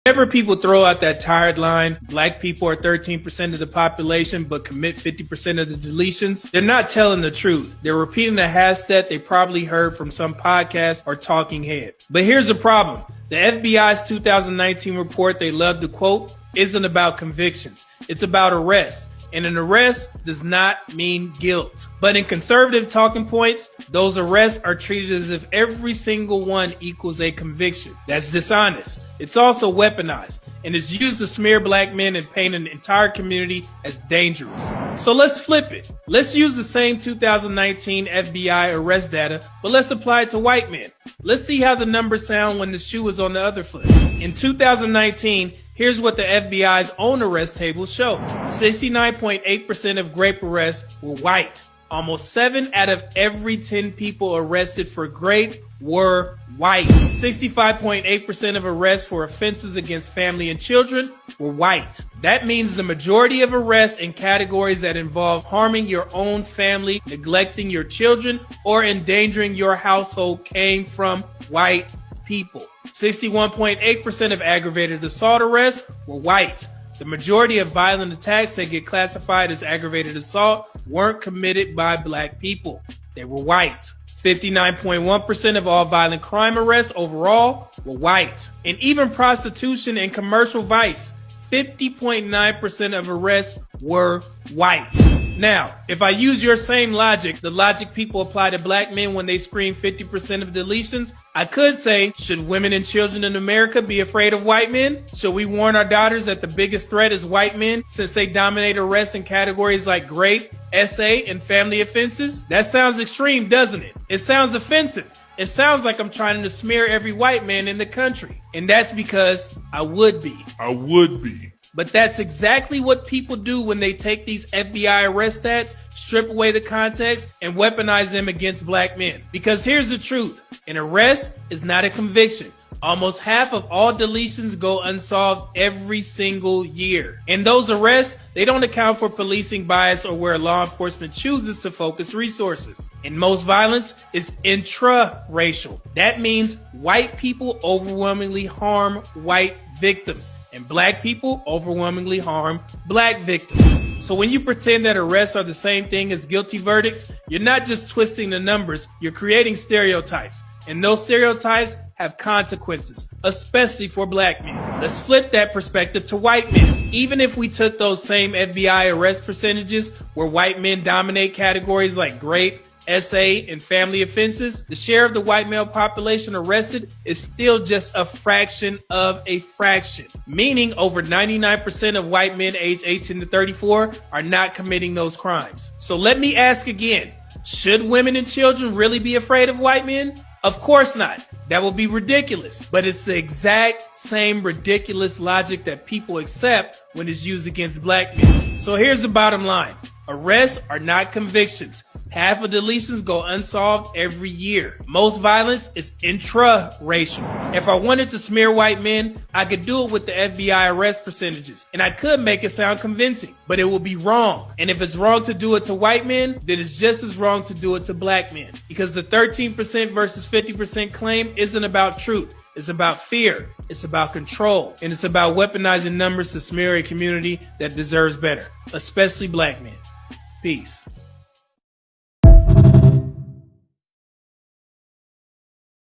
Whenever people throw out that tired line, black people are 13% of the population but commit 50% of the deletions, they're not telling the truth. They're repeating a half stat they probably heard from some podcast or talking head. But here's the problem. The FBI's 2019 report they love to quote isn't about convictions. It's about arrest. And an arrest does not mean guilt. But in conservative talking points, those arrests are treated as if every single one equals a conviction. That's dishonest. It's also weaponized and is used to smear black men and paint an entire community as dangerous. So let's flip it. Let's use the same 2019 FBI arrest data, but let's apply it to white men. Let's see how the numbers sound when the shoe is on the other foot. In 2019, here's what the FBI's own arrest tables show. 69.8% of grape arrests were white. Almost 7 out of every 10 people arrested for grape were white. 65.8% of arrests for offenses against family and children were white. That means the majority of arrests in categories that involve harming your own family, neglecting your children, or endangering your household came from white people. 61.8% of aggravated assault arrests were white. The majority of violent attacks that get classified as aggravated assault weren't committed by black people. They were white. 59.1% of all violent crime arrests overall were white. And even prostitution and commercial vice, 50.9% of arrests were white. Now, if I use your same logic, the logic people apply to black men when they scream 50% of deletions, I could say, should women and children in America be afraid of white men? Should we warn our daughters that the biggest threat is white men since they dominate arrests in categories like rape, SA, and family offenses? That sounds extreme, doesn't it? It sounds offensive. It sounds like I'm trying to smear every white man in the country. And that's because I would be. But that's exactly what people do when they take these FBI arrest stats, strip away the context, and weaponize them against black men. Because here's the truth. An arrest is not a conviction. Almost half of all deletions go unsolved every single year. And those arrests, they don't account for policing bias or where law enforcement chooses to focus resources. And most violence is intra-racial. That means white people overwhelmingly harm white victims, and black people overwhelmingly harm black victims. So when you pretend that arrests are the same thing as guilty verdicts, you're not just twisting the numbers, you're creating stereotypes. And those stereotypes have consequences, especially for black men. Let's flip that perspective to white men. Even if we took those same FBI arrest percentages where white men dominate categories like grape, SA, and family offenses, the share of the white male population arrested is still just a fraction of a fraction. Meaning over 99% of white men aged 18 to 34 are not committing those crimes. So let me ask again, should women and children really be afraid of white men? Of course not. That would be ridiculous. But it's the exact same ridiculous logic that people accept when it's used against black men. So here's the bottom line. Arrests are not convictions. Half of deletions go unsolved every year. Most violence is intra-racial. If I wanted to smear white men, I could do it with the FBI arrest percentages, and I could make it sound convincing, but it would be wrong. And if it's wrong to do it to white men, then it's just as wrong to do it to black men. Because the 13% versus 50% claim isn't about truth. It's about fear. It's about control. And it's about weaponizing numbers to smear a community that deserves better, especially black men. Peace.